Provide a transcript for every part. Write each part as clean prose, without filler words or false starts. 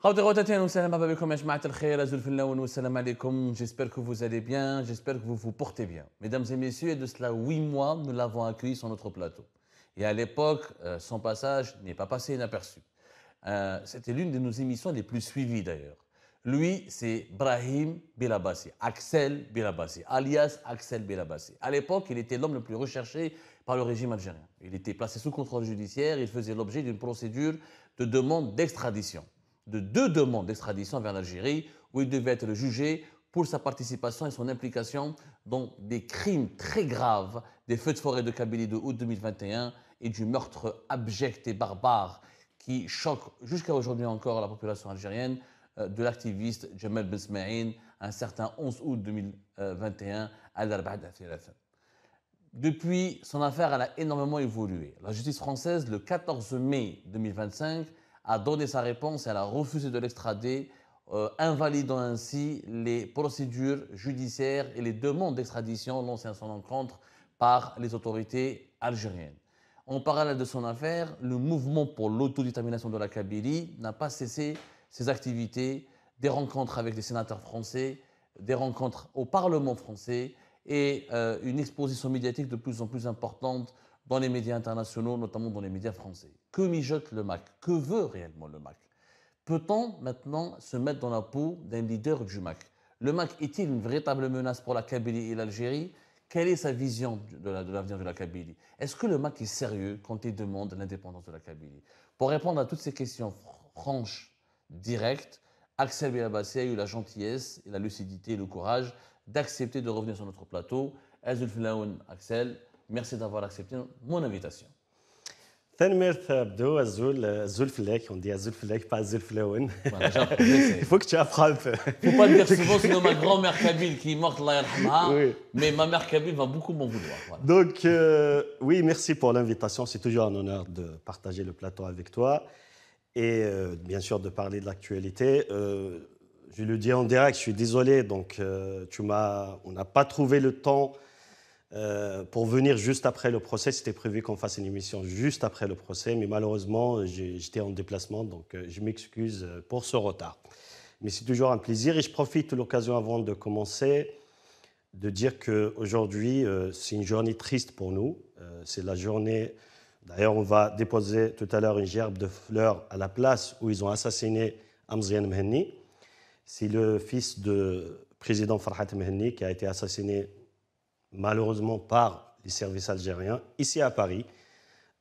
J'espère que vous allez bien, j'espère que vous vous portez bien. Mesdames et messieurs, de cela 8 mois, nous l'avons accueilli sur notre plateau. Et à l'époque, son passage n'est pas passé inaperçu. C'était l'une de nos émissions les plus suivies d'ailleurs. Lui, c'est Brahim Bilabassi, Axel Bilabassi, alias Axel Bilabassi. À l'époque, il était l'homme le plus recherché par le régime algérien. Il était placé sous contrôle judiciaire, il faisait l'objet d'une procédure de demande d'extradition, de 2 demandes d'extradition vers l'Algérie, où il devait être jugé pour sa participation et son implication dans des crimes très graves, des feux de forêt de Kabylie de août 2021 et du meurtre abject et barbare qui choque jusqu'à aujourd'hui encore la population algérienne de l'activiste Jamal Ben Smaïn, un certain 11 août 2021 à l'Arba'at Athiratha. Depuis, son affaire elle a énormément évolué. La justice française, le 14 mai 2025, a donné sa réponse et elle a refusé de l'extrader, invalidant ainsi les procédures judiciaires et les demandes d'extradition lancées à son encontre par les autorités algériennes. En parallèle de son affaire, le mouvement pour l'autodétermination de la Kabylie n'a pas cessé ses activités, des rencontres avec les sénateurs français, des rencontres au Parlement français et une exposition médiatique de plus en plus importante dans les médias internationaux, notamment dans les médias français. Que mijote le MAC? Que veut réellement le MAC? Peut-on maintenant se mettre dans la peau d'un leader du MAC? Le MAC est-il une véritable menace pour la Kabylie et l'Algérie? Quelle est sa vision de l'avenir de la Kabylie? Est-ce que le MAC est sérieux quand il demande l'indépendance de la Kabylie? Pour répondre à toutes ces questions franches, directes, Axel Bilabassi a eu la gentillesse, et la lucidité et le courage d'accepter de revenir sur notre plateau. Axel, merci d'avoir accepté mon invitation. On dit Azulflek, pas Azulflaoun. Voilà, il faut que tu apprennes un peu. Il ne faut pas le dire souvent, sinon ma grand-mère kabyle qui est morte, oui. Mais ma mère kabyle va beaucoup m'en vouloir. Voilà. Donc, oui, merci pour l'invitation. C'est toujours un honneur de partager le plateau avec toi et bien sûr de parler de l'actualité. Je le dis en direct, je suis désolé. Donc, on n'a pas trouvé le temps pour venir juste après le procès. C'était prévu qu'on fasse une émission juste après le procès, mais malheureusement, j'étais en déplacement, donc je m'excuse pour ce retard. Mais c'est toujours un plaisir et je profite de l'occasion avant de commencer de dire qu'aujourd'hui, c'est une journée triste pour nous. C'est la journée... D'ailleurs, on va déposer tout à l'heure une gerbe de fleurs à la place où ils ont assassiné Amziane Mhenni. C'est le fils du président Farhat Mhenni qui a été assassiné malheureusement par les services algériens, ici à Paris,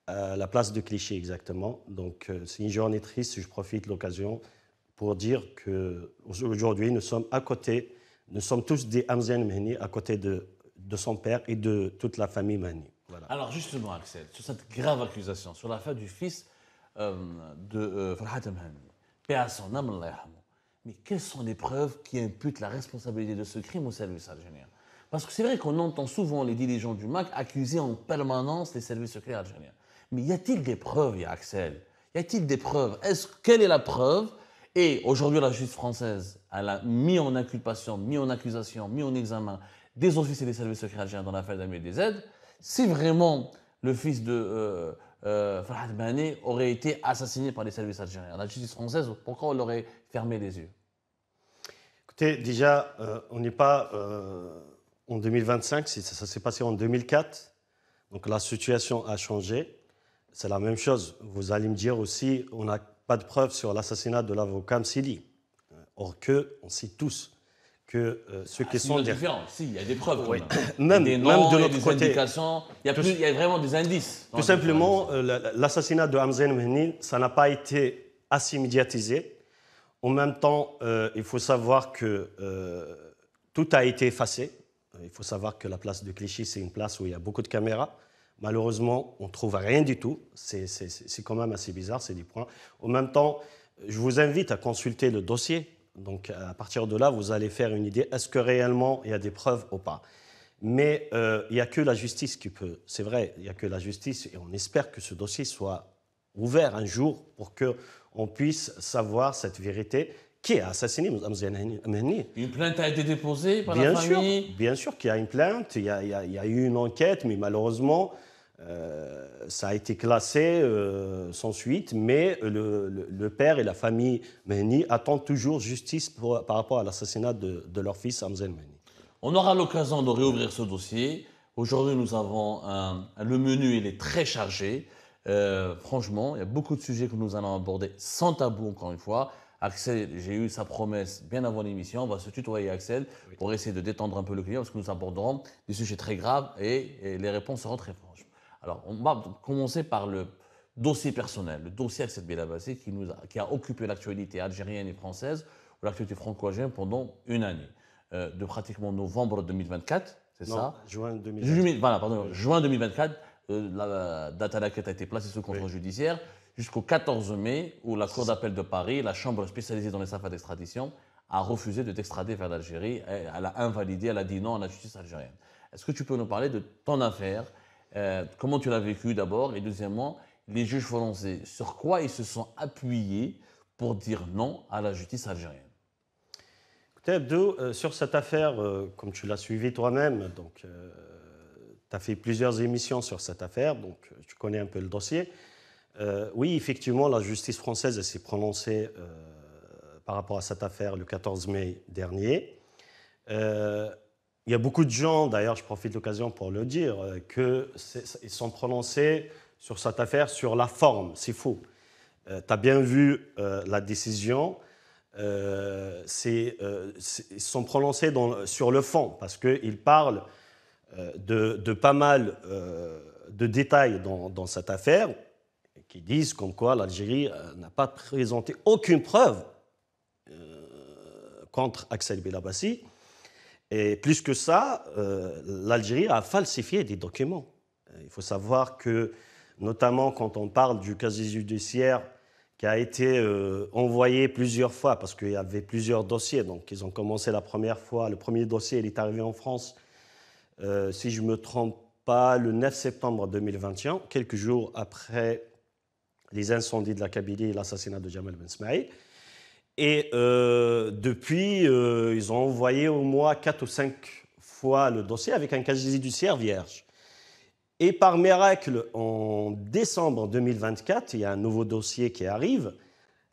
à la place de Clichy exactement. Donc c'est une journée triste, je profite de l'occasion pour dire qu'aujourd'hui nous sommes à côté, nous sommes tous des Amziane Mhenni à côté de son père et de toute la famille Mhenni. Voilà. Alors justement Axel, sur cette grave accusation, sur l'affaire du fils de Farhat Mhenni, paix à son âme, Allah yarhamou. Mais quelles sont les preuves qui imputent la responsabilité de ce crime au service algérien? Parce que c'est vrai qu'on entend souvent les dirigeants du MAC accuser en permanence les services secrets algériens. Mais y a-t-il des preuves, Axel? Y a-t-il des preuves? Quelle est la preuve? Et aujourd'hui, la justice française, elle a mis en inculpation, mis en accusation, mis en examen des officiers des services secrets algériens dans l'affaire d'Amir DZ. Si vraiment le fils de Farhat Mhenni aurait été assassiné par les services algériens, la justice française, pourquoi on l'aurait fermé les yeux? Écoutez, déjà, on n'est pas... En 2025, ça s'est passé en 2004, donc la situation a changé. C'est la même chose. Vous allez me dire aussi, on n'a pas de preuves sur l'assassinat de l'avocat Msili. Or on sait tous que ceux qui sont... Si, il y a des preuves. Oui. Même de notre côté. Il y a vraiment des indices. Tout simplement, l'assassinat de Amziane Mhenni, ça n'a pas été assez médiatisé. En même temps, il faut savoir que tout a été effacé. Il faut savoir que la place de Clichy, c'est une place où il y a beaucoup de caméras. Malheureusement, on ne trouve rien du tout. C'est quand même assez bizarre, c'est des points. En même temps, je vous invite à consulter le dossier. Donc, à partir de là, vous allez faire une idée. Est-ce que réellement, il y a des preuves ou pas? Mais il n'y a que la justice qui peut... C'est vrai, il n'y a que la justice. Et on espère que ce dossier soit ouvert un jour pour qu'on puisse savoir cette vérité. Qui a assassiné Amziane Mhenni? Une plainte a été déposée par la famille? Bien sûr qu'il y a une plainte, il y a eu une enquête, mais malheureusement, Ça a été classé sans suite, mais le père et la famille Mehni attendent toujours justice par rapport à l'assassinat de leur fils Hamza Mehni. On aura l'occasion de réouvrir ce dossier. Aujourd'hui, nous avons le menu, il est très chargé. Franchement, il y a beaucoup de sujets que nous allons aborder sans tabou, encore une fois. Axel, j'ai eu sa promesse bien avant l'émission. On va se tutoyer, Axel, pour essayer de détendre un peu le client, parce que nous aborderons des sujets très graves et les réponses seront très franches. Alors, on va commencer par le dossier personnel, le dossier Axel Belabassi qui a occupé l'actualité algérienne et française, ou l'actualité franco-algérienne pendant une année, de pratiquement novembre 2024, c'est ça? Juin 2024. Voilà, pardon, juin 2024, la date à laquelle a été placée sous contrôle judiciaire, jusqu'au 14 mai, où la Cour d'appel de Paris, la chambre spécialisée dans les affaires d'extradition, a refusé de t'extrader vers l'Algérie. Elle a invalidé, elle a dit non à la justice algérienne. Est-ce que tu peux nous parler de ton affaire? Comment tu l'as vécu d'abord? Et deuxièmement, les juges français, sur quoi ils se sont appuyés pour dire non à la justice algérienne? Écoutez, Abdou, sur cette affaire, comme tu l'as suivi toi-même, donc tu as fait plusieurs émissions sur cette affaire, donc tu connais un peu le dossier. Oui, effectivement, la justice française s'est prononcée par rapport à cette affaire le 14 mai dernier. Il y a beaucoup de gens, d'ailleurs, je profite de l'occasion pour le dire, qu'ils sont prononcés sur cette affaire sur la forme. C'est faux. Tu as bien vu la décision. Ils sont prononcés sur le fond parce qu'ils parlent de pas mal de détails dans cette affaire qui disent comme quoi l'Algérie n'a pas présenté aucune preuve contre Axel Belabassi. Et plus que ça, l'Algérie a falsifié des documents. Il faut savoir que, notamment quand on parle du casier judiciaire qui a été envoyé plusieurs fois, parce qu'il y avait plusieurs dossiers, donc ils ont commencé la première fois, le premier dossier il est arrivé en France, si je ne me trompe pas, le 9 septembre 2021, quelques jours après les incendies de la Kabylie et l'assassinat de Jamal Ben Ismaïl. Et depuis, ils ont envoyé au moins 4 ou 5 fois le dossier avec un casier judiciaire vierge. Et par miracle, en décembre 2024, il y a un nouveau dossier qui arrive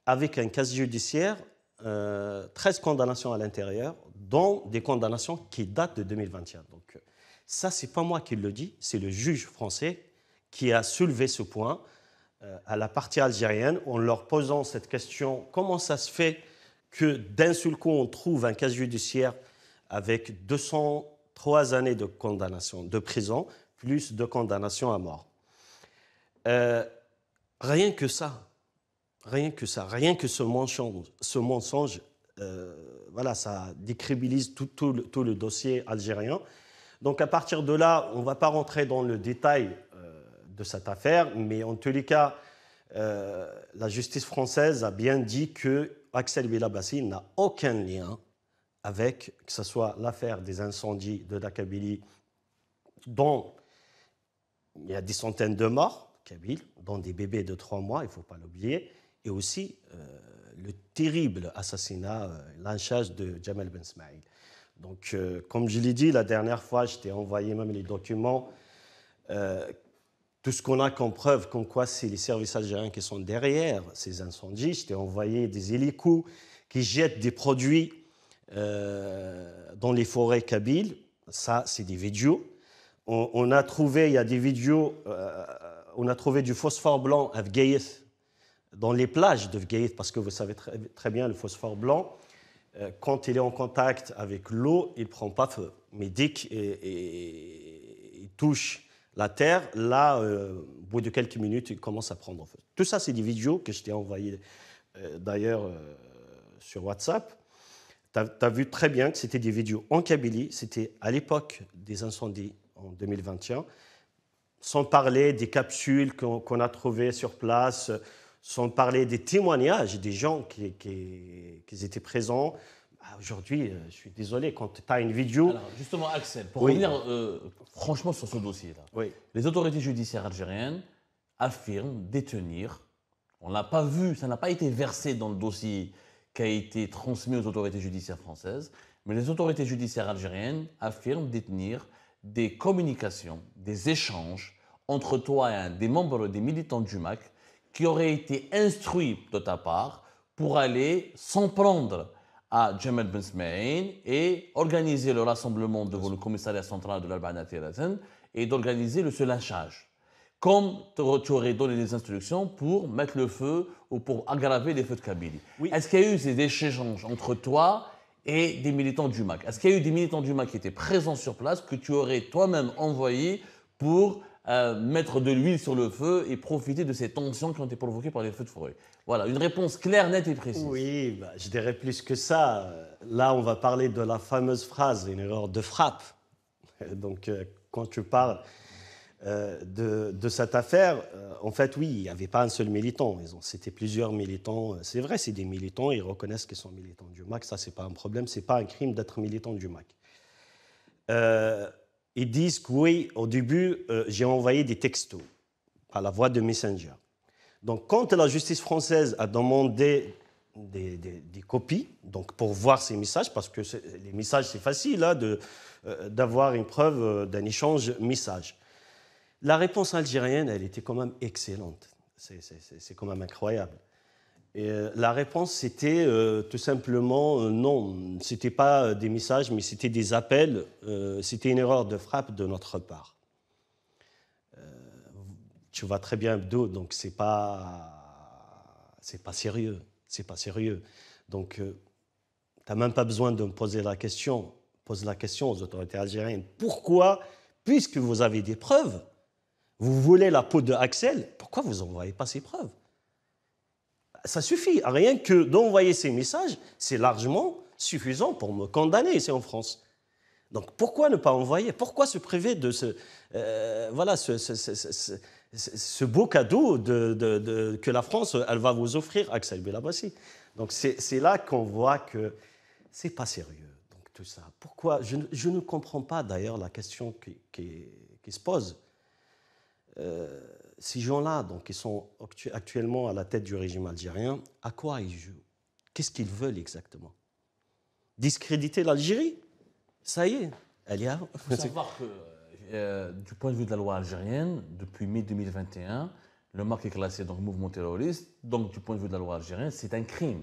avec un casier judiciaire, 13 condamnations à l'intérieur, dont des condamnations qui datent de 2021. Donc ça, ce n'est pas moi qui le dis, c'est le juge français qui a soulevé ce point à la partie algérienne en leur posant cette question: comment ça se fait que d'un seul coup on trouve un casier judiciaire avec 203 années de condamnation de prison plus de condamnation à mort? Rien que ça, rien que ce mensonge, voilà, ça décrédibilise tout le dossier algérien. Donc à partir de là, on ne va pas rentrer dans le détail de cette affaire, mais en tous les cas, la justice française a bien dit que Axel Belabassi n'a aucun lien avec, que ce soit l'affaire des incendies de la Kabylie, dont il y a des centaines de morts, Kabylie, dont des bébés de 3 mois, il ne faut pas l'oublier, et aussi le terrible assassinat, lynchage de Jamal Ben Ismaïl. Donc, comme je l'ai dit la dernière fois, je t'ai envoyé même les documents. Tout ce qu'on a comme preuve, comme quoi c'est les services algériens qui sont derrière ces incendies. Je t'ai envoyé des hélicos qui jettent des produits dans les forêts kabyles. Ça, c'est des vidéos. On a trouvé, il y a des vidéos, on a trouvé du phosphore blanc à Fgaïth, dans les plages de Fgaïth, parce que vous savez très bien, le phosphore blanc, quand il est en contact avec l'eau, il ne prend pas feu. Mais dès qu'il touche la terre, là, au bout de quelques minutes, il commence à prendre feu. Tout ça, c'est des vidéos que je t'ai envoyées d'ailleurs sur WhatsApp. Tu as vu très bien que c'était des vidéos en Kabylie, c'était à l'époque des incendies en 2021, sans parler des capsules qu'on a trouvées sur place, sans parler des témoignages des gens qui étaient présents. Aujourd'hui, je suis désolé, quand tu as une vidéo... Alors, justement, Axel, pour revenir franchement sur ce dossier-là, les autorités judiciaires algériennes affirment détenir, on ne l'a pas vu, ça n'a pas été versé dans le dossier qui a été transmis aux autorités judiciaires françaises, mais les autorités judiciaires algériennes affirment détenir des communications, des échanges entre toi et un des membres des militants du MAC qui aurait été instruit de ta part pour aller s'en prendre à Jamal Ben Smaïn et organiser le rassemblement devant le commissariat central de l'Arba'a Tiratan et d'organiser ce lynchage. Comme tu aurais donné des instructions pour mettre le feu ou pour aggraver les feux de Kabylie. Oui. Est-ce qu'il y a eu ces échanges entre toi et des militants du MAC? Est-ce qu'il y a eu des militants du MAC qui étaient présents sur place que tu aurais toi-même envoyés pour mettre de l'huile sur le feu et profiter de ces tensions qui ont été provoquées par les feux de forêt? Voilà, une réponse claire, nette et précise. Oui, je dirais plus que ça. Là, on va parler de la fameuse phrase, une erreur de frappe. Donc, quand tu parles de cette affaire, en fait, oui, il n'y avait pas un seul militant. C'était plusieurs militants. C'est vrai, c'est des militants, ils reconnaissent qu'ils sont militants du MAC. Ça, ce n'est pas un problème, ce n'est pas un crime d'être militant du MAC. Ils disent que oui, au début, j'ai envoyé des textos par la voie de Messenger. Donc, quand la justice française a demandé des copies, donc pour voir ces messages, parce que les messages, c'est facile hein, d'avoir une preuve d'un échange message. La réponse algérienne, elle était quand même excellente. C'est quand même incroyable. Et la réponse, c'était tout simplement non, ce n'était pas des messages, mais c'était des appels. C'était une erreur de frappe de notre part. Tu vois très bien Abdo, donc c'est pas sérieux. C'est pas sérieux. Donc, tu n'as même pas besoin de me poser la question. Pose la question aux autorités algériennes. Pourquoi, puisque vous avez des preuves, vous voulez la peau de Axel, pourquoi vous n'envoyez pas ces preuves? Ça suffit. Rien que d'envoyer ces messages, c'est largement suffisant pour me condamner ici en France. Donc pourquoi ne pas envoyer? Pourquoi se priver de ce beau cadeau que la France elle va vous offrir, Axel Belabassi? Donc c'est là qu'on voit que c'est pas sérieux. Donc tout ça. Pourquoi? Je ne comprends pas d'ailleurs la question qui se pose. Ces gens-là, donc, ils sont actuellement à la tête du régime algérien, à quoi ils jouent? Qu'est-ce qu'ils veulent exactement? Discréditer l'Algérie? Ça y est, elle y a. Il faut savoir que, du point de vue de la loi algérienne, depuis mai 2021, le MAC est classé donc mouvement terroriste. Donc, du point de vue de la loi algérienne, c'est un crime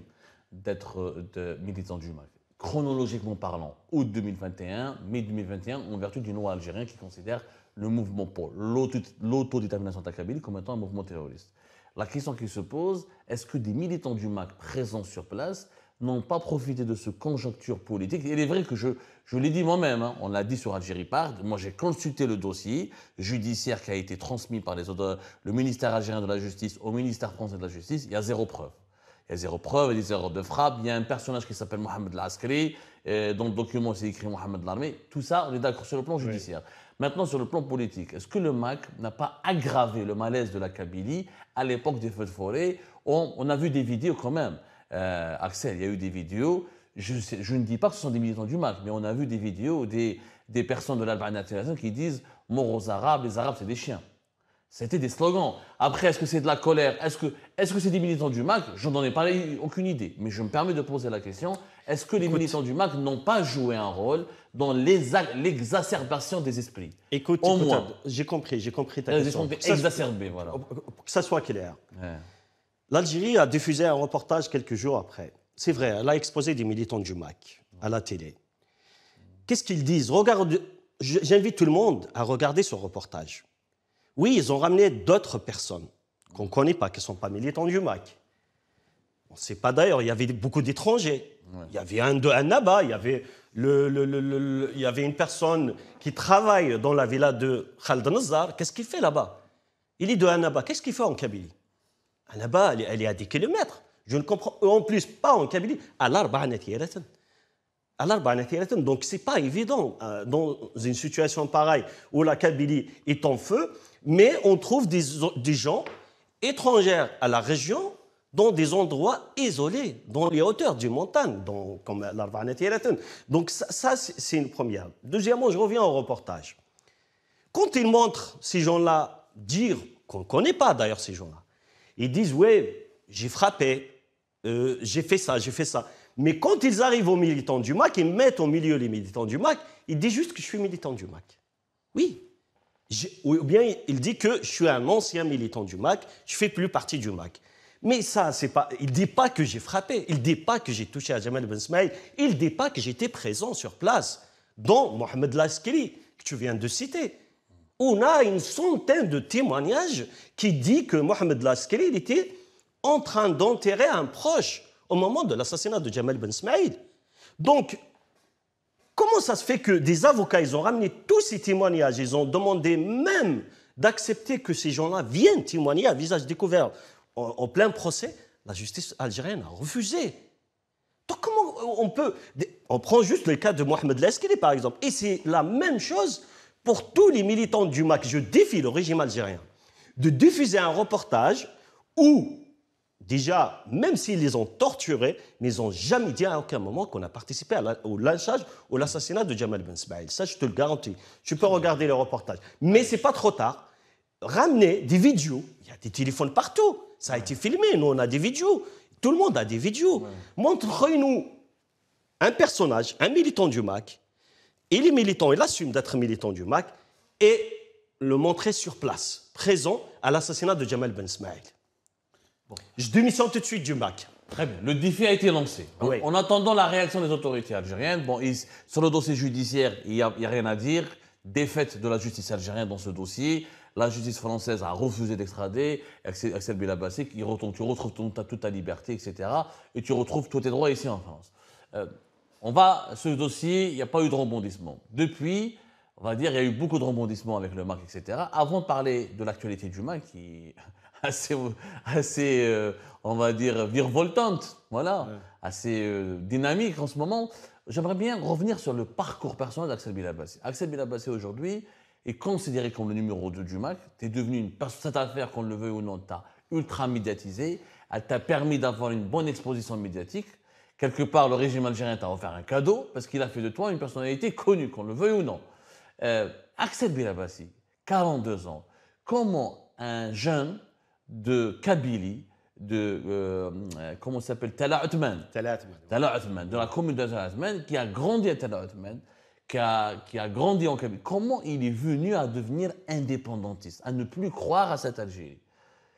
d'être militant du MAC. Chronologiquement parlant, août 2021, mai 2021, en vertu d'une loi algérienne qui considère le mouvement pour l'autodétermination de la Kabylie comme étant un mouvement terroriste. La question qui se pose, est-ce que des militants du MAC présents sur place n'ont pas profité de cette conjoncture politique? Et il est vrai que je l'ai dit moi-même, hein, on l'a dit sur Algérie Park, moi j'ai consulté le dossier judiciaire qui a été transmis par le ministère algérien de la Justice au ministère français de la Justice, il y a zéro preuve. Il y a zéro preuve, il y a des erreurs de frappe, il y a un personnage qui s'appelle Mohamed Al-Askari, dans le document c'est écrit Mohamed Larmé, tout ça on est d'accord sur le plan judiciaire. Oui. Maintenant, sur le plan politique, est-ce que le MAC n'a pas aggravé le malaise de la Kabylie à l'époque des feux de forêt? On a vu des vidéos quand même. Axel, il y a eu des vidéos. Je ne dis pas que ce sont des militants du MAC, mais on a vu des vidéos des personnes de l'Arba'a Tiratan qui disent « Mort aux Arabes, les Arabes, c'est des chiens ». C'était des slogans. Après, est-ce que c'est de la colère? Est-ce que c'est des militants du MAC? Je n'en ai pas aucune idée. Mais je me permets de poser la question. Est-ce que les militants du MAC n'ont pas joué un rôle dans l'exacerbation des esprits? Écoute, j'ai compris ta question. Exacerbés, voilà. Que ça soit clair. Ouais. L'Algérie a diffusé un reportage quelques jours après. C'est vrai, elle a exposé des militants du MAC à la télé. Qu'est-ce qu'ils disent? J'invite tout le monde à regarder ce reportage. Oui, ils ont ramené d'autres personnes qu'on ne connaît pas, qui ne sont pas militants du MAC. On ne sait pas d'ailleurs, il y avait beaucoup d'étrangers. Ouais. Il y avait un Naba, il y avait, il y avait une personne qui travaille dans la villa de Khaled Nazar. Qu'est-ce qu'il fait là-bas? Il est de Annaba. Qu'est-ce qu'il fait en Kabylie? Annaba, elle est à des kilomètres. Je ne comprends en plus pas en Kabylie. À l'Arba'a Tiratan. Donc, ce n'est pas évident dans une situation pareille où la Kabylie est en feu, mais on trouve des gens étrangers à la région dans des endroits isolés, dans les hauteurs des montagnes, comme l'Arba'a Tiratan. Donc, ça c'est une première. Deuxièmement, je reviens au reportage. Quand ils montrent ces gens-là dire, qu'on ne connaît pas d'ailleurs ces gens-là, ils disent « Oui, j'ai frappé, j'ai fait ça, j'ai fait ça ». Mais quand ils arrivent aux militants du MAC, ils mettent au milieu les militants du MAC, ils disent juste que je suis militant du MAC. Oui, Ou bien il dit que je suis un ancien militant du MAC, je ne fais plus partie du MAC. Mais ça, c'est pas. Il ne dit pas que j'ai frappé, il ne dit pas que j'ai touché à Jamal Ben Smaïl, il ne dit pas que j'étais présent sur place, dont Mohamed Laskeri, que tu viens de citer. On a une centaine de témoignages qui disent que Mohamed Laskeri était en train d'enterrer un proche au moment de l'assassinat de Jamal Ben Smaïl. Donc, comment ça se fait que des avocats, ils ont ramené tous ces témoignages, ils ont demandé même d'accepter que ces gens-là viennent témoigner à visage découvert en plein procès? La justice algérienne a refusé. Donc comment on peut... On prend juste le cas de Mohamed Laskeri, par exemple, et c'est la même chose pour tous les militants du MAC. Je défie le régime algérien de diffuser un reportage où, déjà, même s'ils les ont torturés, mais ils n'ont jamais dit à aucun moment qu'on a participé au lynchage ou l'assassinat de Jamal Ben Smaïl. Ça, je te le garantis. Tu peux regarder le reportage. Mais ce n'est pas trop tard. Ramenez des vidéos. Il y a des téléphones partout. Ça a été filmé. Nous, on a des vidéos. Tout le monde a des vidéos. Montrez-nous un personnage, un militant du MAC. Il est militant, il assume d'être militant du MAC et le montrer sur place, présent à l'assassinat de Jamal Ben Smaïl. Bon. Je démissionne tout de suite du MAC. Très bien. Le défi a été lancé. Oui. En attendant la réaction des autorités algériennes, sur le dossier judiciaire, il n'y a rien à dire. Défaite de la justice algérienne dans ce dossier. La justice française a refusé d'extrader Axel Bilabassi. Tu retrouves toute ta liberté, etc. Et tu retrouves tous tes droits ici en France. Ce dossier, il n'y a pas eu de rebondissement. Depuis, on va dire, il y a eu beaucoup de rebondissements avec le MAC, etc. Avant de parler de l'actualité du MAC, qui est assez on va dire, virevoltante, voilà, ouais. Assez dynamique en ce moment, j'aimerais bien revenir sur le parcours personnel d'Axel Bilabassi. Axel Bilabassi, aujourd'hui, est considéré comme le numéro 2 du MAC. Tu es devenu cette affaire, qu'on le veuille ou non, t'as ultra médiatisé. Elle t'a permis d'avoir une bonne exposition médiatique. Quelque part, le régime algérien t'a offert un cadeau parce qu'il a fait de toi une personnalité connue, qu'on le veuille ou non. Axel Bilabassi, 42 ans. Comment un jeune de Kabylie, comment ça s'appelle, Tala Othman, de la commune de Tala Othman, qui a grandi à Tala Othman, qui a grandi en Kabylie, comment il est venu à devenir indépendantiste, à ne plus croire à cette Algérie?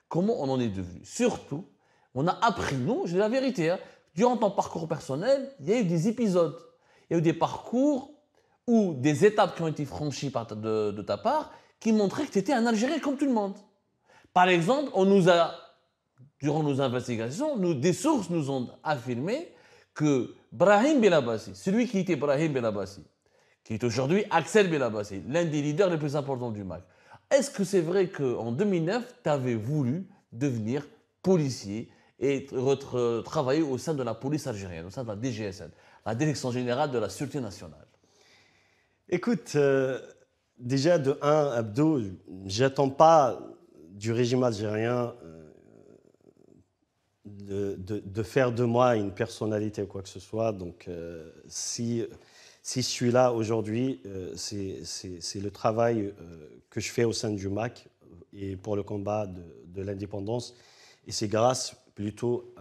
Comment on en est devenu? Surtout, on a appris, nous, j'ai la vérité, hein, durant ton parcours personnel, il y a eu des épisodes, il y a eu des parcours ou des étapes qui ont été franchies de ta part qui montraient que tu étais un Algérien comme tout le monde. Par exemple, durant nos investigations, des sources nous ont affirmé que Brahim Bilabassi, celui qui était Brahim Bilabassi, qui est aujourd'hui Axel Bilabassi, l'un des leaders les plus importants du MAC, est-ce que c'est vrai qu'en 2009, tu avais voulu devenir policier et travailler au sein de la police algérienne, au sein de la DGSN, la Direction Générale de la Sûreté Nationale? Écoute, déjà de un, Abdou, j'attends pas du régime algérien de faire de moi une personnalité ou quoi que ce soit. Donc, si je suis là aujourd'hui, c'est le travail que je fais au sein du MAC et pour le combat de l'indépendance. Et c'est grâce plutôt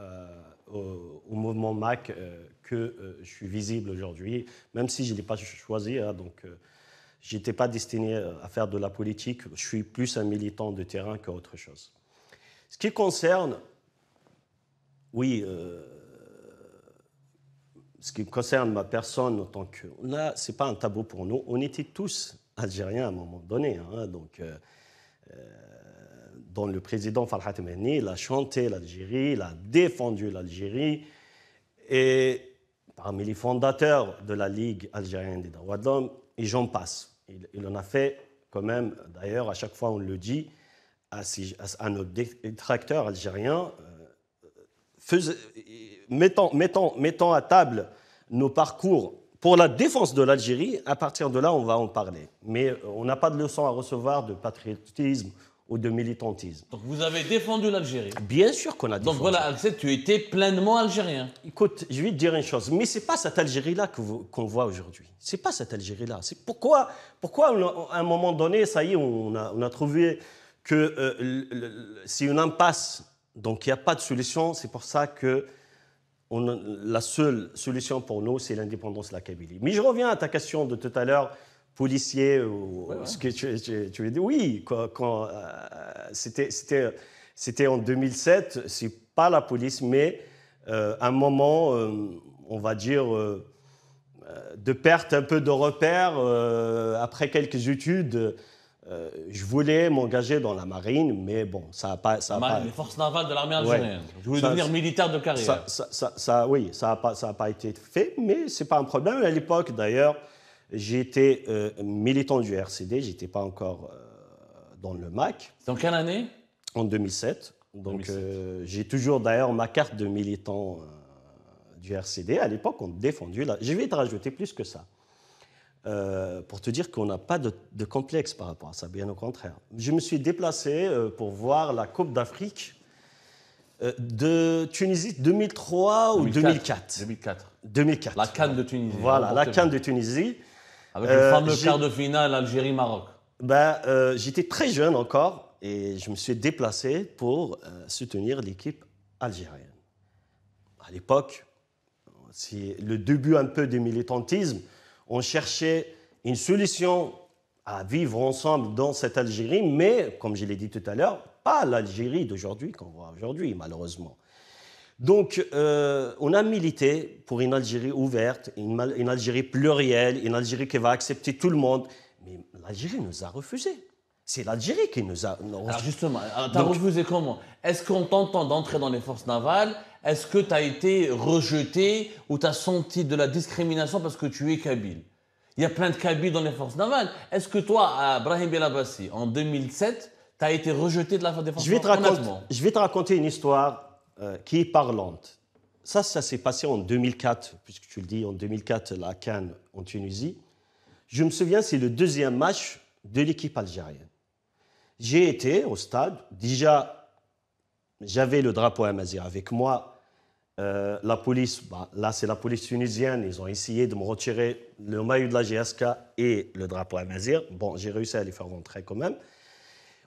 au mouvement MAC que je suis visible aujourd'hui, même si je ne l'ai pas choisi. Hein, donc, je n'étais pas destiné à faire de la politique. Je suis plus un militant de terrain qu'autre chose. Ce qui concerne, oui, ce qui concerne ma personne en tant que... Là, ce n'est pas un tabou pour nous. On était tous Algériens à un moment donné. Hein, donc, dont le président Farhat Mehni, il a chanté l'Algérie, il a défendu l'Algérie. Et parmi les fondateurs de la Ligue algérienne des droits de l'homme, et j'en passe. Il en a fait quand même, d'ailleurs, à chaque fois on le dit, à nos détracteurs algériens, mettons à table nos parcours pour la défense de l'Algérie. À partir de là, on va en parler. Mais on n'a pas de leçon à recevoir de patriotisme ou de militantisme. Donc vous avez défendu l'Algérie? Bien sûr qu'on a défendu. Donc voilà, Axel, tu étais pleinement algérien. Écoute, je vais te dire une chose, mais ce n'est pas cette Algérie-là qu'on voit aujourd'hui. Ce n'est pas cette Algérie-là. C'est pourquoi à un moment donné, ça y est, on a trouvé que c'est une impasse, donc il n'y a pas de solution. C'est pour ça que la seule solution pour nous, c'est l'indépendance de la Kabylie. Mais je reviens à ta question de tout à l'heure policier ou Ouais, ouais. ce que tu veux dire. Oui, c'était en 2007, c'est pas la police, mais un moment, on va dire, de perte un peu de repères. Après quelques études, je voulais m'engager dans la marine, mais bon, ça n'a pas... Les forces navales de l'armée Ouais. algérienne. Je voulais devenir militaire de carrière. Oui, ça n'a pas été fait, mais ce n'est pas un problème. À l'époque, d'ailleurs, j'étais militant du RCD, je n'étais pas encore dans le MAC. C'est en quelle année? En 2007. Donc, j'ai toujours d'ailleurs ma carte de militant du RCD. À l'époque, on défendait. Je vais te rajouter plus que ça. Pour te dire qu'on n'a pas de complexe par rapport à ça, bien au contraire. Je me suis déplacé pour voir la Coupe d'Afrique de Tunisie 2003 ou 2004. 2004. La CAN de Tunisie. Voilà, la CAN de Tunisie. Avec le fameux quart de finale Algérie-Maroc. J'étais très jeune encore et je me suis déplacé pour soutenir l'équipe algérienne. À l'époque, c'est le début un peu du militantisme. On cherchait une solution à vivre ensemble dans cette Algérie, mais, comme je l'ai dit tout à l'heure, pas l'Algérie d'aujourd'hui qu'on voit aujourd'hui, malheureusement. Donc, on a milité pour une Algérie ouverte, une Algérie plurielle, une Algérie qui va accepter tout le monde. Mais l'Algérie nous a refusé. C'est l'Algérie qui nous a... Alors justement, tu as refusé comment? Est-ce qu'on t'entend d'entrer dans les forces navales? Est-ce que tu as été rejeté ou tu as senti de la discrimination parce que tu es kabyle? Il y a plein de kabyles dans les forces navales. Est-ce que toi, Brahim Belabassi, en 2007, tu as été rejeté de la des forces navales? Je vais te raconter une histoire qui est parlante. Ça s'est passé en 2004, puisque tu le dis, en 2004, la CAN en Tunisie. Je me souviens, c'est le deuxième match de l'équipe algérienne. J'ai été au stade. Déjà, j'avais le drapeau Amazir avec moi. La police, là, c'est la police tunisienne. Ils ont essayé de me retirer le maillot de la GSK et le drapeau Amazir. Bon, j'ai réussi à les faire rentrer quand même.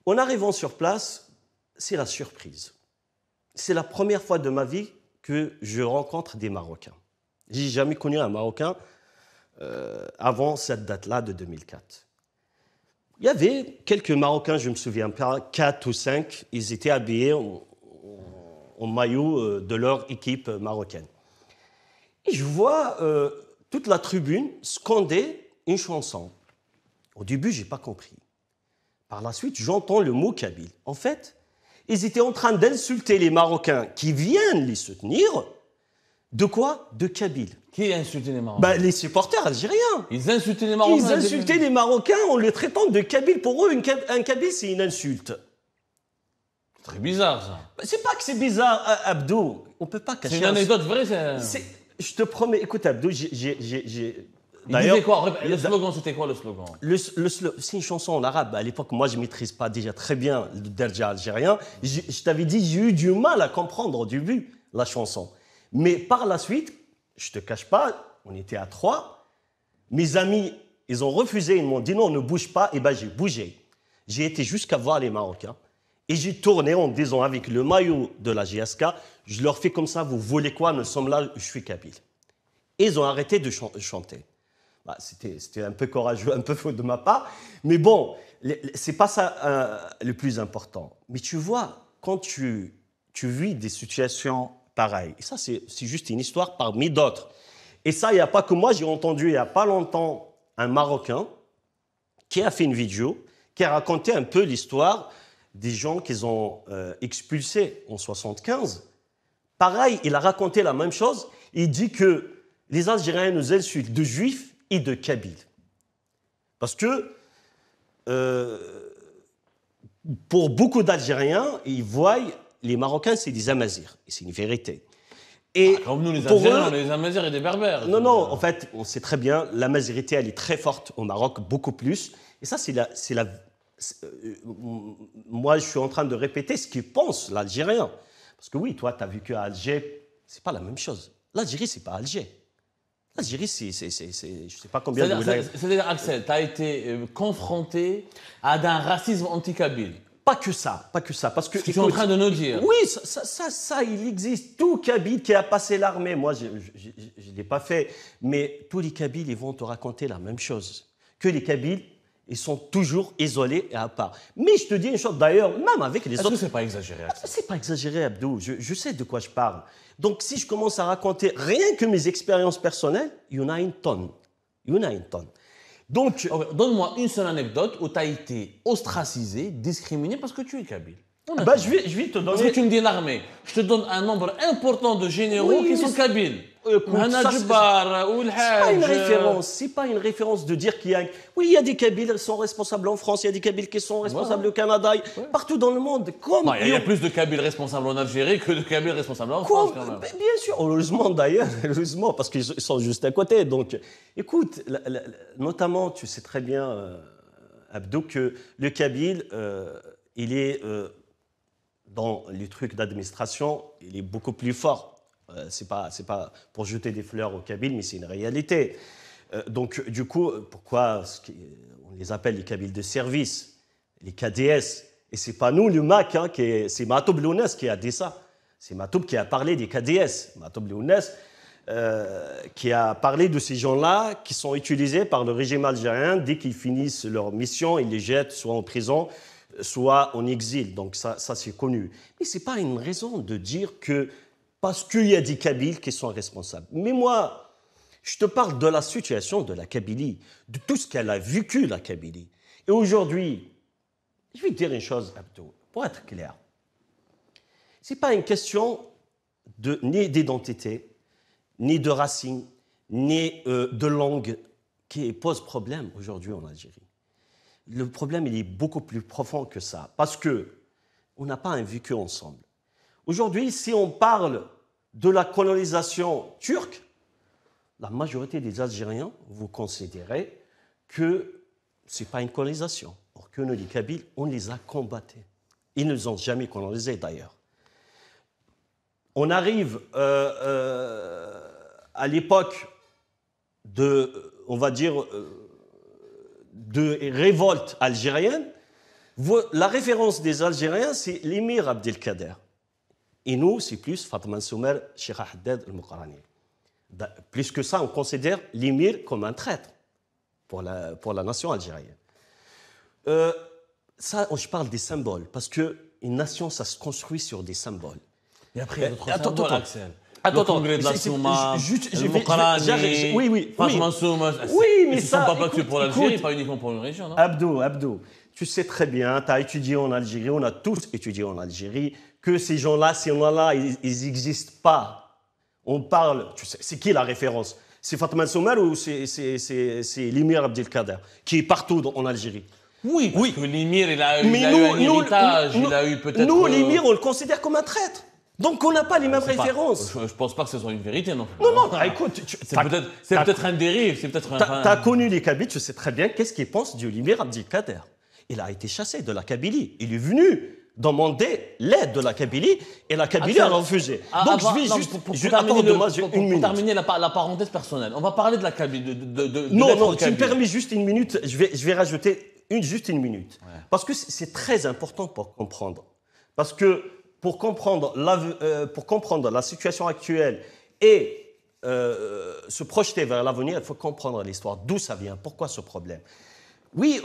En arrivant sur place, c'est la surprise. C'est la première fois de ma vie que je rencontre des Marocains. J'ai jamais connu un Marocain avant cette date-là de 2004. Il y avait quelques Marocains, je ne me souviens pas, 4 ou 5, ils étaient habillés en maillot de leur équipe marocaine. Et je vois toute la tribune scander une chanson. Au début, je n'ai pas compris. Par la suite, j'entends le mot kabyle. En fait, ils étaient en train d'insulter les Marocains qui viennent les soutenir. De quoi? De kabyle. Qui a insulté les Marocains? Les supporters algériens. Ils insultaient les Marocains. Ils insultaient les Marocains en les traitant de kabyle. Pour eux, un kabyle, c'est une insulte. Très bizarre, ça. C'est pas que c'est bizarre, Abdou. On peut pas cacher. C'est une anecdote vraie, je te promets. Écoute, Abdou, Il disait quoi? Le slogan, c'était quoi, le slogan? C'est une chanson en arabe. À l'époque, moi, je ne maîtrise pas déjà très bien le derja algérien. Je t'avais dit, j'ai eu du mal à comprendre au début la chanson. Mais par la suite, je ne te cache pas, on était à 3. Mes amis, ils ont refusé, ils m'ont dit non, ne bouge pas. Et j'ai bougé. J'ai été jusqu'à voir les Marocains. Et j'ai tourné en disant avec le maillot de la GSK, je leur fais comme ça, vous voulez quoi? Nous sommes là, je suis kabyle. Et ils ont arrêté de chanter. C'était un peu courageux, un peu faux de ma part. Mais bon, c'est pas ça le plus important. Mais tu vois, quand tu vis des situations pareilles, et ça c'est juste une histoire parmi d'autres. Et ça, il n'y a pas que moi, j'ai entendu il n'y a pas longtemps un Marocain qui a fait une vidéo, qui a raconté un peu l'histoire des gens qu'ils ont expulsés en 1975. Pareil, il a raconté la même chose. Il dit que les Algériens nous insultent de juifs et de kabyles. Parce que pour beaucoup d'Algériens, ils voient les Marocains, c'est des Amazirs. Et c'est une vérité. Et comme nous, les Algériens, les Amazirs et des Berbères. Non, en fait, on sait très bien, l'amazirité, elle est très forte au Maroc, beaucoup plus. Et ça, moi, je suis en train de répéter ce qu'il pense l'Algérien. Parce que oui, toi, tu as vécu à Alger, c'est pas la même chose. L'Algérie, c'est pas Alger. L'Algérie, je ne sais pas combien de... C'est-à-dire, Axel, tu as été confronté à un racisme anti-kabyle. Pas que ça. Parce que, tu es en train de nous dire. Oui, ça, il existe. Tout Kabyle qui a passé l'armée, moi, je ne l'ai pas fait, mais tous les Kabyles, ils vont te raconter la même chose. que les Kabyles, ils sont toujours isolés et à part. Mais je te dis une chose d'ailleurs, même avec les autres... Est-ce que c'est pas exagéré? C'est pas exagéré, Abdou. Je sais de quoi je parle. Donc, si je commence à raconter rien que mes expériences personnelles, il y en a une tonne. Il y en a une tonne. Donc, donne-moi une seule anecdote où tu as été ostracisé, discriminé parce que tu es kabyle. Bah, je vais te donner... Parce que tu me dis l'armée. Je te donne un nombre important de généraux qui sont kabyles. C'est pas une référence. C'est pas une référence de dire qu'il y a... Oui, il y a des Kabyles qui sont responsables en France, il y a des Kabyles qui sont responsables au Canada, partout dans le monde. Il y a plus de Kabyles responsables en Algérie que de Kabyles responsables en France, quand même. Bien sûr, heureusement d'ailleurs, heureusement, parce qu'ils sont juste à côté. Donc, écoute, notamment, tu sais très bien, Abdou, que le Kabyle, il est... dans les trucs d'administration, il est beaucoup plus fort. C'est pas pour jeter des fleurs aux Kabyles, mais c'est une réalité. Donc, du coup, pourquoi on les appelle les Kabyles de service, les KDS? Et c'est pas nous, le MAC, hein, c'est Matoub Lounès qui a dit ça. C'est Matoub qui a parlé des KDS. Matoub Lounès qui a parlé de ces gens-là qui sont utilisés par le régime algérien. Dès qu'ils finissent leur mission, ils les jettent soit en prison, soit en exil. Donc ça c'est connu. Mais ce n'est pas une raison de dire que parce qu'il y a des Kabyles qui sont responsables. Mais moi, je te parle de la situation de la Kabylie, de tout ce qu'elle a vécu, la Kabylie. Et aujourd'hui, je vais te dire une chose, Abdou, pour être clair. Ce n'est pas une question ni d'identité, ni de racine, ni de langue qui pose problème aujourd'hui en Algérie. Le problème, il est beaucoup plus profond que ça, parce qu'on n'a pas un vécu ensemble. Aujourd'hui, si on parle de la colonisation turque, la majorité des Algériens, vous considérez que ce n'est pas une colonisation. Or que nous, les Kabyles, on les a combattus. Ils ne nous ont jamais colonisés, d'ailleurs. On arrive à l'époque on va dire, de révolte algérienne. La référence des Algériens, c'est l'émir Abdelkader. Et nous, c'est plus Fatma Soumer, Cheikh Haddad al-Muqarrani. Plus que ça, on considère l'émir comme un traître pour la nation algérienne. Ça, je parle des symboles, parce qu'une nation, ça se construit sur des symboles. Et après, il y a d'autres symboles, Axel. Attends, le congrès de la Souma, le Muqarrani, oui, Fatma Souma. Oui, mais ils ne sont pas battus pour l'Algérie, pas uniquement pour une région, non? Abdou, tu sais très bien, tu as étudié en Algérie, on a tous étudié en Algérie, que ces gens-là, ils n'existent pas. On parle, tu sais, c'est qui la référence? C'est Fatma Soumer ou c'est l'émir Abdelkader, qui est partout en Algérie? Oui, parce que l'émir, il a eu un héritage, il a eu peut-être... Nous, l'émir, on le considère comme un traître. Donc, on n'a pas les mêmes références. Je ne pense pas que ce soit une vérité, non. Non, écoute... C'est peut-être un dérive, c'est peut-être un... Tu as connu les Kabyles, tu sais très bien qu'est-ce qu'ils pensent du l'émir Abdelkader. Il a été chassé de la Kabylie. Il est venu demander l'aide de la Kabylie et la Kabylie a refusé. Donc, je vais juste... Pour terminer la parenthèse personnelle, on va parler de la Kabylie. Non, tu me permets juste une minute, je vais rajouter juste une minute. Ouais. Parce que c'est très important pour comprendre. Parce que pour comprendre la situation actuelle et se projeter vers l'avenir, il faut comprendre l'histoire. D'où ça vient? Pourquoi ce problème? Oui,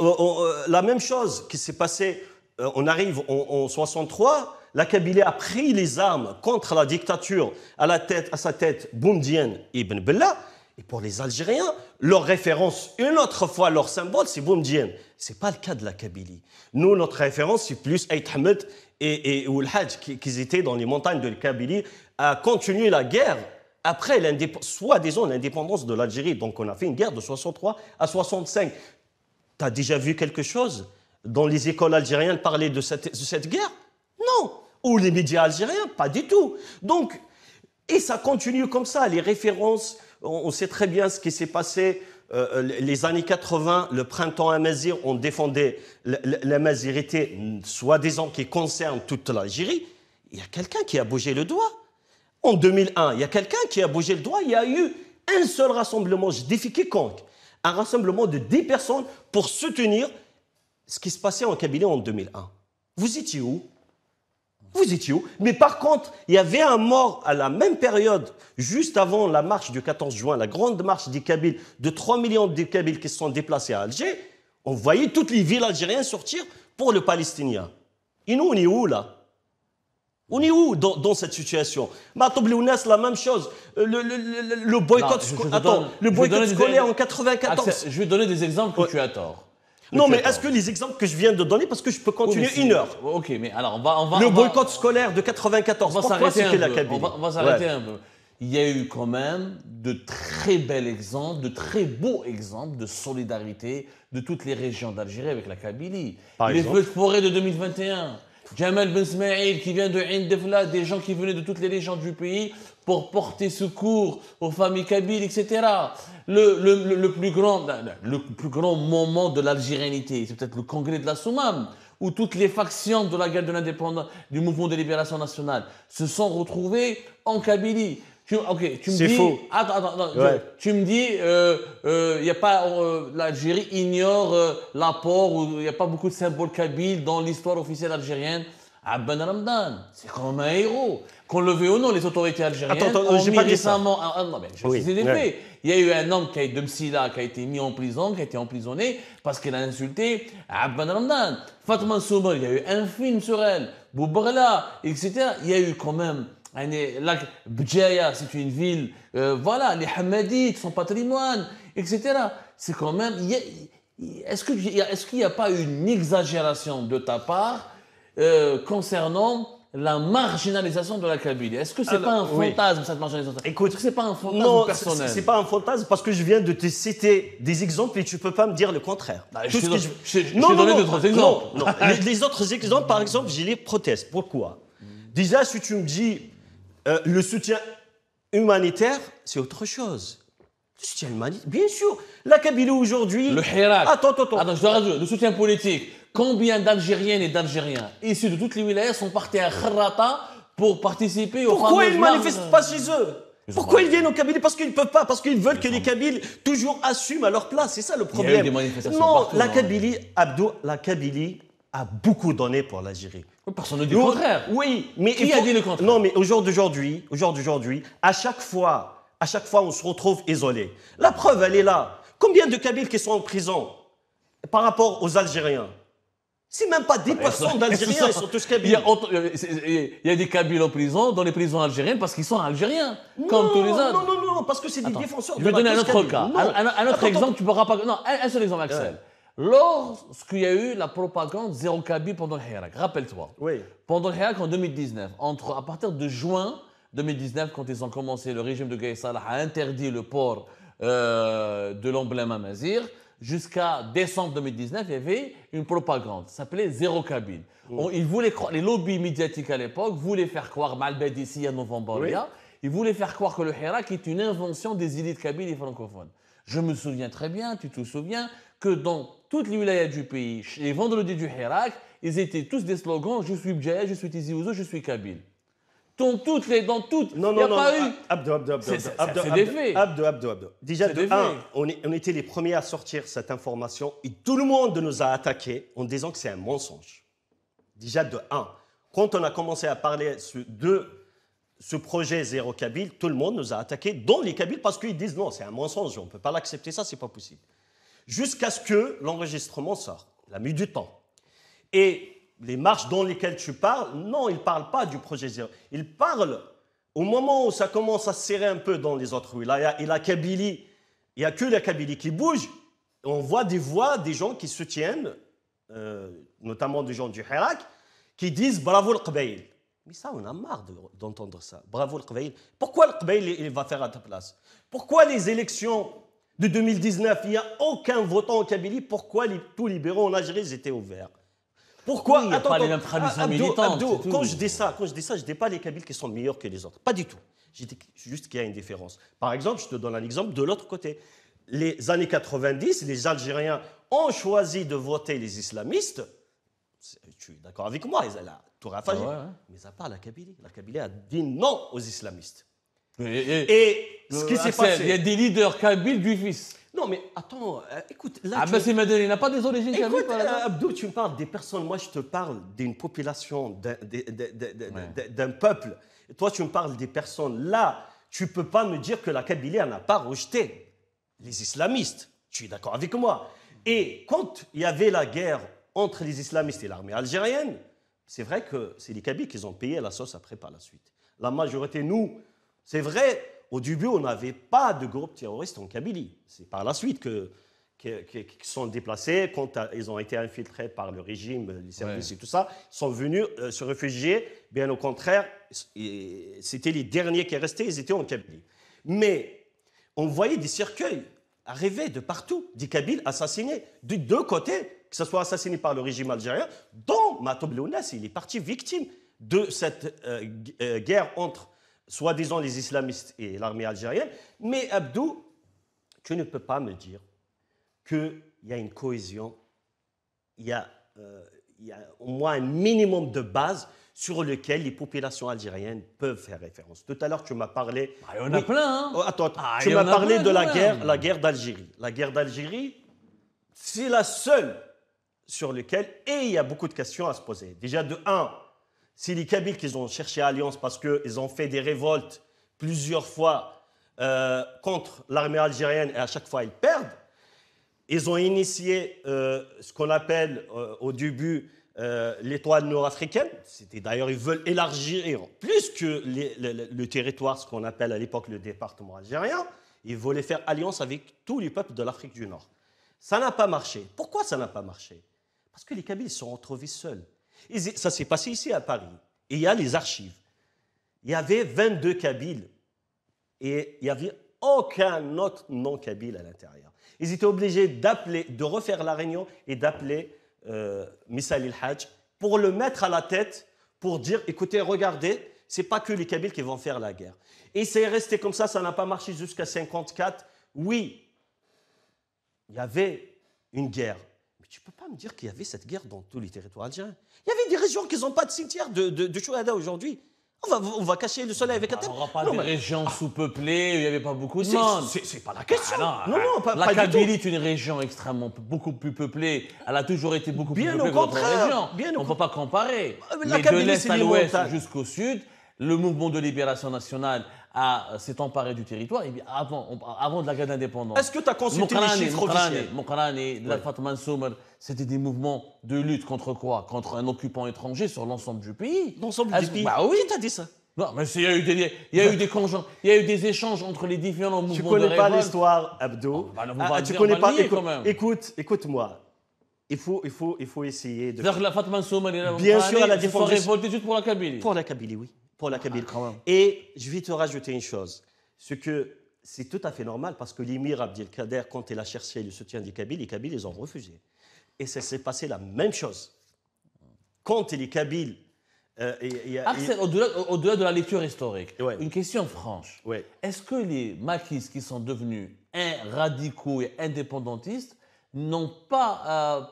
la même chose qui s'est passée, on arrive en 63, la Kabylie a pris les armes contre la dictature à sa tête Boumedienne Ibn Bella. Et pour les Algériens, leur référence, une autre fois, leur symbole, c'est Boumedienne. Ce n'est pas le cas de la Kabylie. Nous, notre référence, c'est plus Aït Hamed et Oulhadj, qui étaient dans les montagnes de la Kabylie, à continuer la guerre après soi-disant l'indépendance de l'Algérie. Donc, on a fait une guerre de 63 à 65. Tu as déjà vu quelque chose dans les écoles algériennes parler de cette guerre? Non. Ou les médias algériens? Pas du tout. Donc, et ça continue comme ça, les références... On sait très bien ce qui s'est passé les années 80, le printemps amazigh, on défendait l'amazirité, soi-disant qui concerne toute l'Algérie. Il y a quelqu'un qui a bougé le doigt. En 2001, il y a quelqu'un qui a bougé le doigt. Il y a eu un seul rassemblement, je défie quiconque, un rassemblement de 10 personnes pour soutenir ce qui se passait en Kabylie en 2001. Vous étiez où? Vous étiez où? Mais par contre, il y avait un mort à la même période, juste avant la marche du 14 juin, la grande marche des Kabyles, de 3 millions de Kabyles qui se sont déplacés à Alger. On voyait toutes les villes algériennes sortir pour le Palestinien. Et nous, on est où là? On est où dans cette situation? Matoblounas, la même chose. Le boycott, le boycott scolaire en 94. Axel, je vais donner des exemples que tu as tort. Non, mais est-ce que les exemples que je viens de donner, parce que je peux continuer une heure. Ok, mais alors le boycott scolaire de 94. On va s'arrêter un peu. On va s'arrêter un peu. Il y a eu quand même de très bels exemples, de très beaux exemples de solidarité de toutes les régions d'Algérie avec la Kabylie. Les feux de forêt de 2021. Jamal Ben Smaïl qui vient de Ain Defla, des gens qui venaient de toutes les régions du pays pour porter secours aux familles kabyles, etc. Le plus grand moment de l'algérianité, c'est peut-être le congrès de la Soumam, où toutes les factions de la guerre de l'indépendance, du mouvement de libération nationale, se sont retrouvées en Kabylie. Tu me dis, faux. Attends, tu me dis, l'Algérie ignore l'apport, ou il n'y a pas beaucoup de symboles kabyles dans l'histoire officielle algérienne. Ben Ramdan, c'est quand même un héros. Qu'on le veuille ou non, les autorités algériennes ont mis récemment... des faits. Il y a eu un homme de Msila qui a été mis en prison, qui a été emprisonné parce qu'il a insulté Ben Ramdan. Fatma Soumar, il y a eu un film sur elle. Boubarla, etc. Il y a eu quand même... Bdjaya, c'est une ville, les Hamadites, son patrimoine, etc. C'est quand même... Est-ce qu'il n'y a pas une exagération de ta part concernant la marginalisation de la Kabylie? Est-ce que ce n'est pas un fantasme, cette marginalisation? Écoute, est-ce que ce n'est pas un fantasme personnel? Non, ce n'est pas un fantasme parce que je viens de te citer des exemples et tu ne peux pas me dire le contraire. Je t'ai donné d'autres exemples. Non. Les autres exemples, par exemple, je les proteste. Pourquoi? Déjà, si tu me dis le soutien humanitaire, c'est autre chose. Le soutien humanitaire, bien sûr. La Kabylie aujourd'hui... Le Hirak. Attends, je dois rajouter. Le soutien politique. Combien d'Algériennes et d'Algériens issus de toutes les wilayas sont partis à Kharrata pour participer au... Pourquoi ils ne manifestent pas chez eux? Pourquoi ils viennent au Kabylie? Parce qu'ils ne peuvent pas, parce qu'ils veulent que les Kabyles toujours assument à leur place. C'est ça le problème. Il y a eu des manifestations partout, la Kabylie, Abdo, la Kabylie a beaucoup donné pour l'Algérie. Personne ne dit le contraire. Oui, mais qui a dit le contraire? Non, mais au jour d'aujourd'hui, à chaque fois, on se retrouve isolé. La preuve, elle est là. Combien de Kabyles qui sont en prison par rapport aux Algériens? C'est même pas 10% d'Algériens, ils sont tous Kabyles. Il y a des Kabyles en prison, dans les prisons algériennes, parce qu'ils sont algériens, comme tous les autres. Non, parce que c'est des défenseurs de la cause. Je vais donner un autre cas. Un autre exemple, tu ne pourras pas... Non, un seul exemple, Axel. Lorsqu'il y a eu la propagande zéro Kabyle pendant le Hirak, rappelle-toi. Oui. Pendant le Hirak en 2019, à partir de juin 2019, quand ils ont commencé, le régime de Gaye Salah a interdit le port de l'emblème amazigh, jusqu'à décembre 2019, il y avait une propagande, ça s'appelait zéro Kabyle. Ils voulaient croire, les lobbies médiatiques à l'époque voulaient faire croire, Malbed ici à Novembaria, ils voulaient faire croire que le Hirak est une invention des élites kabyles et francophones. Je me souviens très bien, tu te souviens, que dans toutes les wilayas du pays, les vendredis du Hirak, ils étaient tous des slogans « Je suis Bdjaya, je suis Tizi Ouzou, je suis Kabyle ». Dans toutes, il n'y a pas eu... Abdo. C'est des faits. Abdo. Déjà, on était les premiers à sortir cette information et tout le monde nous a attaqués en disant que c'est un mensonge. Déjà, quand on a commencé à parler de ce projet Zéro Kabyle, tout le monde nous a attaqués, dont les Kabyles, parce qu'ils disent non, c'est un mensonge, on ne peut pas l'accepter, ça, c'est pas possible. Jusqu'à ce que l'enregistrement sorte. Il a mis du temps. Et les marches dans lesquelles tu parles, non, ils ne parlent pas du projet Zéro. Ils parlent au moment où ça commence à se serrer un peu dans les autres wilayas. Et la Kabylie, il n'y a que la Kabylie qui bouge. On voit des voix des gens qui soutiennent, notamment des gens du Hirak, qui disent « Bravo le Qbaïl ». Mais ça, on a marre d'entendre ça. « Bravo le Qbaïl ». Pourquoi le Qbaïl, il va faire à ta place? Pourquoi les élections de 2019, il n'y a aucun votant en Kabylie? Pourquoi tous les bureaux en Algérie ils étaient ouverts? Pourquoi? Il n'y a pas les mêmes traditions militantes. Abdo, quand je dis ça, je ne dis pas les Kabyles qui sont meilleurs que les autres. Pas du tout. Je dis juste qu'il y a une différence. Par exemple, je te donne un exemple de l'autre côté. Les années 90, les Algériens ont choisi de voter les islamistes. Tu es d'accord avec moi, tout rafagé. Mais à part la Kabylie a dit non aux islamistes. Et ce qui s'est passé, il y a des leaders kabyles du fils. Non, mais attends, écoute, là. Ah, ben c'est Medellin, il n'a pas des origines kabyles, Écoute, par exemple. Abdou, tu me parles des personnes, moi je te parle d'une population, d'un peuple. Toi, tu me parles des personnes. Là, tu ne peux pas me dire que la Kabylie n'a pas rejeté les islamistes. Tu es d'accord avec moi? Et quand il y avait la guerre entre les islamistes et l'armée algérienne, c'est vrai que c'est les Kabyles qui ont payé la sauce après par la suite. La majorité, nous, c'est vrai, au début, on n'avait pas de groupe terroriste en Kabylie. C'est par la suite qui sont déplacés, quand ils ont été infiltrés par le régime, les services et tout ça, sont venus se réfugier. Bien au contraire, c'était les derniers qui restaient, ils étaient en Kabylie. Mais on voyait des cercueils arriver de partout, des Kabyles assassinés, de deux côtés, que ce soit assassiné par le régime algérien, dont Matoub Lounas, il est parti victime de cette guerre entre, soi-disant, les islamistes et l'armée algérienne. Mais Abdou, tu ne peux pas me dire qu'il y a une cohésion, il y a au moins un minimum de base sur lequel les populations algériennes peuvent faire référence. Tout à l'heure, tu m'as parlé... Ah, il y en a plein, hein. Oh, attends, tu m'as parlé de la guerre d'Algérie. La guerre d'Algérie, c'est la seule sur laquelle, et il y a beaucoup de questions à se poser. Déjà, de un, c'est les Kabyles qui ont cherché alliance parce qu'ils ont fait des révoltes plusieurs fois contre l'armée algérienne et à chaque fois, ils perdent. Ils ont initié ce qu'on appelle au début l'étoile nord-africaine. C'était d'ailleurs, ils veulent élargir plus que le territoire, ce qu'on appelle à l'époque le département algérien. Ils voulaient faire alliance avec tous les peuples de l'Afrique du Nord. Ça n'a pas marché. Pourquoi ça n'a pas marché? Parce que les Kabyles se sont retrouvés seuls. Ça s'est passé ici à Paris. Et il y a les archives. Il y avait 22 Kabyles et il n'y avait aucun autre non-Kabyle à l'intérieur. Ils étaient obligés de refaire la réunion et d'appeler Missal el-Hajj pour le mettre à la tête, pour dire, écoutez, regardez, ce n'est pas que les Kabyles qui vont faire la guerre. Et c'est resté comme ça n'a pas marché jusqu'à 1954. Oui, il y avait une guerre. Mais tu ne peux pas me dire qu'il y avait cette guerre dans tous les territoires algériens. Il y avait des régions qui n'ont pas de cimetière de Chouhada aujourd'hui. On va cacher le soleil avec un thème. On n'aura pas des régions sous-peuplées où il n'y avait pas beaucoup de monde. C'est pas la question. Ah non, pas la du tout. Kabylie est une région extrêmement, beaucoup plus peuplée. Elle a toujours été beaucoup plus peuplée que d'autres régions. On ne peut pas comparer. Mais de l'Est à l'Ouest jusqu'au Sud, le mouvement de libération nationale s'est emparé du territoire avant de la guerre d'indépendance. Est-ce que tu as consulté les chiffres officiels? Mokarani, la Fatma Soumer, c'était des mouvements de lutte contre quoi? Contre un occupant étranger sur l'ensemble du pays. L'ensemble du pays? Bah oui. Qui t'a dit ça? Non, mais il y a eu des échanges entre les différents mouvements de révolte. Tu connais pas l'histoire, Abdou. Tu connais pas. Écoute-moi. Il faut essayer de. C'est-à-dire que la Fatma Soumer et la Bien sûr, elle a se sont révoltés juste pour la Kabylie. Pour la Kabylie, oui. Pour la Kabylie. Ah, et je vais te rajouter une chose. C'est tout à fait normal parce que l'émir Abdelkader, quand il a cherché le soutien des Kabyles, les Kabyles, ils ont refusé. Et ça s'est passé la même chose. Quand les Kabyles... Axel, au-delà de la lecture historique, ouais. Une question franche. Ouais. Est-ce que les maquis qui sont devenus radicaux et indépendantistes n'ont pas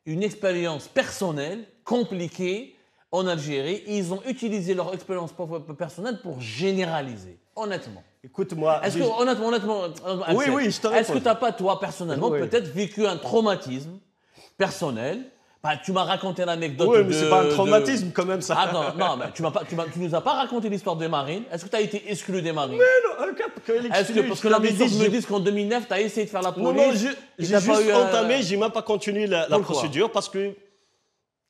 une expérience personnelle compliquée en Algérie? Ils ont utilisé leur expérience personnelle pour généraliser, honnêtement. Écoute-moi. Est-ce que, honnêtement, Axel, oui, je te réponds. Est-ce que tu n'as pas, toi, personnellement, peut-être vécu un traumatisme personnel? Tu m'as raconté l'anecdote. Oui, mais c'est pas un traumatisme quand même, ça. Attends, non, mais tu nous as pas raconté l'histoire des Marines. Est-ce que tu as été exclu des Marines? Mais non, parce que la ministre me dit qu'en 2009, tu as essayé de faire la police. Non, j'ai juste entamé, j'ai même pas continué la procédure parce que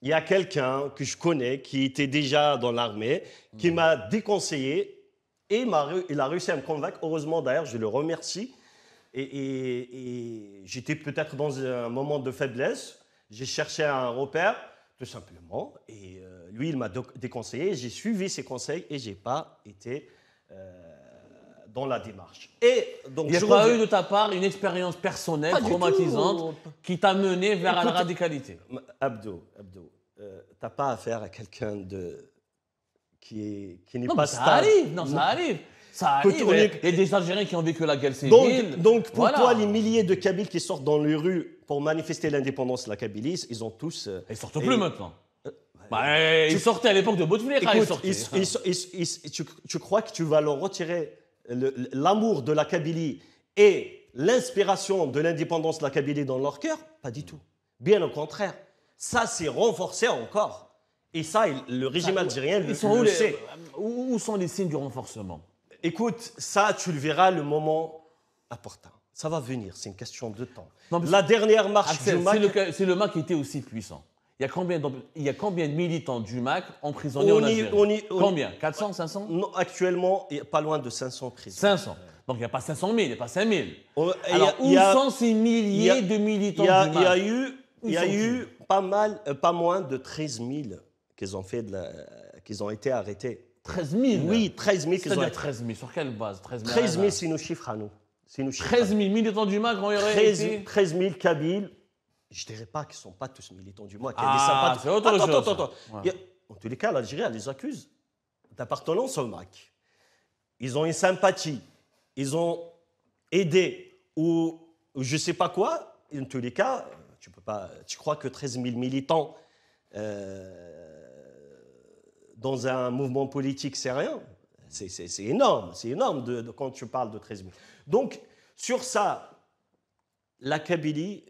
il y a quelqu'un que je connais qui était déjà dans l'armée, qui m'a déconseillé et il a réussi à me convaincre. Heureusement, d'ailleurs, je le remercie. Et j'étais peut-être dans un moment de faiblesse. J'ai cherché un repère, tout simplement, et lui, il m'a déconseillé. J'ai suivi ses conseils et je n'ai pas été dans la démarche. Et donc, il n'y a pas eu de ta part une expérience personnelle traumatisante qui t'a mené vers la radicalité? Abdou, tu n'as pas affaire à quelqu'un qui n'est pas stable. Ça arrive. Ça arrive. Il y a des Algériens qui ont vécu la guerre civile. Donc pour toi, les milliers de Kabyles qui sortent dans les rues pour manifester l'indépendance de la Kabylie, ils ont tous... Ils sortent plus maintenant. Ils sortaient à l'époque de Bouteflika. Tu crois que tu vas leur retirer l'amour de la Kabylie et l'inspiration de l'indépendance de la Kabylie dans leur cœur? Pas du tout. Bien au contraire. Ça s'est renforcé encore. Et ça, le régime algérien le sait. Où sont les signes du renforcement? Écoute, ça, tu le verras le moment opportun. Ça va venir, c'est une question de temps. Non, la dernière marche Axel, du MAC... Si le MAC était aussi puissant, il y a combien de militants du MAC emprisonnés en Algérie? Combien? 400, 500? Non, actuellement, il y a pas loin de 500 prisons. 500. Donc il n'y a pas 500 000, il n'y a pas 5 000. Alors, où sont ces milliers de militants du MAC? Il y a eu pas moins de 13 000 qu'ils ont été arrêtés. 13 000? Oui, 13 000 qu'ils ont C'est-à-dire 13 000, sur quelle base? 13 000, c'est nos chiffres à nous. 13 000 militants du MAC ont été... 13 000 Kabyles. Je ne dirais pas qu'ils ne sont pas tous militants du MAC. C'est autre chose. Attends. Ouais. En tous les cas, l'Algérie, elle les accuse d'appartenance au MAC. Ils ont une sympathie. Ils ont aidé ou je ne sais pas quoi. En tous les cas, tu crois que 13 000 militants dans un mouvement politique, c'est rien. C'est énorme. C'est énorme quand tu parles de 13 000. Donc, sur ça, la Kabylie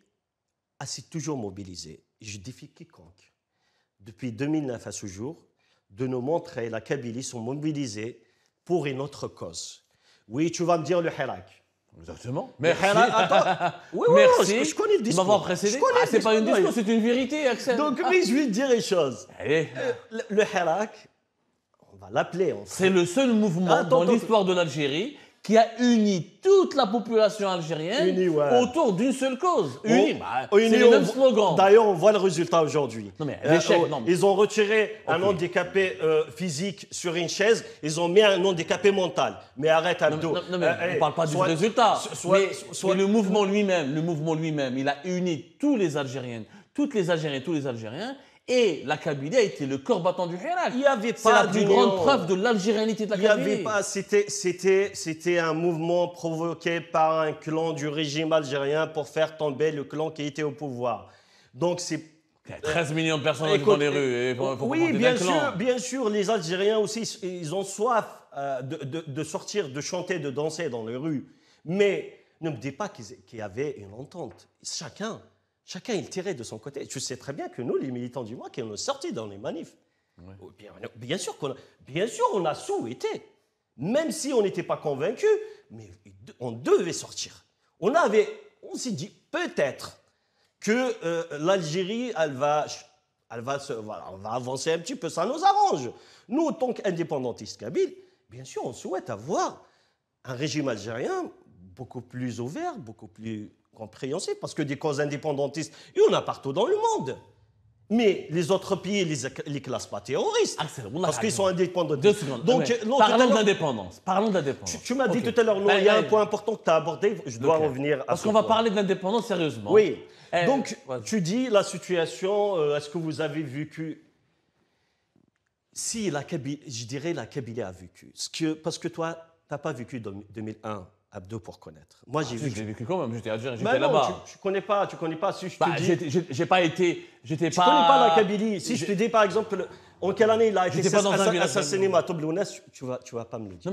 s'est toujours mobilisée. Je défie quiconque, depuis 2009 à ce jour, de nous montrer la Kabylie sont mobilisés pour une autre cause. Oui, tu vas me dire le Hirak. Exactement. Merci. Attends. Oui, merci. Je connais le discours. Tu m'as précédé. C'est pas une discours, c'est une vérité, Axel. Donc, mais je vais te dire une chose. Allez. Le Hirak, on va l'appeler. C'est le seul mouvement dans l'histoire de l'Algérie qui a uni toute la population algérienne autour d'une seule cause. C'est le même slogan. D'ailleurs, on voit le résultat aujourd'hui. L'échec, ils ont retiré un handicapé physique sur une chaise, ils ont mis un handicapé mental. Mais arrête, Abdo. On ne parle pas du résultat. Mais le mouvement lui-même, il a uni tous les Algériennes, toutes les Algériennes, tous les Algériens. Et la Kabylie a été le corps battant du Hirak. Il n'y avait pas C'est la plus grande preuve de l'algérianité de la Kabylie. Il n'y avait pas. C'était un mouvement provoqué par un clan du régime algérien pour faire tomber le clan qui était au pouvoir. Donc c'est... 13 millions de personnes dans les rues. Oui, bien sûr, les Algériens aussi, ils ont soif de sortir, de chanter, de danser dans les rues. Mais ne me dis pas qu'il y avait une entente. Chacun, il tirait de son côté. Tu sais très bien que nous, les militants du MAC, on est sortis dans les manifs. Ouais. Bien sûr, on a souhaité, même si on n'était pas convaincus, mais on devait sortir. On s'est dit peut-être que l'Algérie, on va avancer un petit peu, ça nous arrange. Nous, en tant qu'indépendantistes kabyles, bien sûr, on souhaite avoir un régime algérien beaucoup plus ouvert, beaucoup plus compréhensible, parce que des causes indépendantistes, il y en a partout dans le monde. Mais les autres pays les classent pas terroristes, parce qu'ils sont indépendants. 2 secondes. Donc, parlons d'indépendance. Tu m'as dit tout à l'heure, il y a un point important que tu as abordé, je dois revenir à parce qu'on va parler de l'indépendance sérieusement. Oui. Donc, tu dis la situation, est-ce que vous avez vécu... Si, je dirais la Kabylie a vécu. Parce que toi, tu n'as pas vécu 2001. Abdo pour connaître. Moi, j'ai vécu quand même, j'étais algérien, j'étais là-bas. Tu connais pas. Si je te dis... J'ai pas été... Tu connais pas la Kabylie. Si je te dis, par exemple, en quelle année il a été assassiné à Toblounes, tu vas pas me le dire.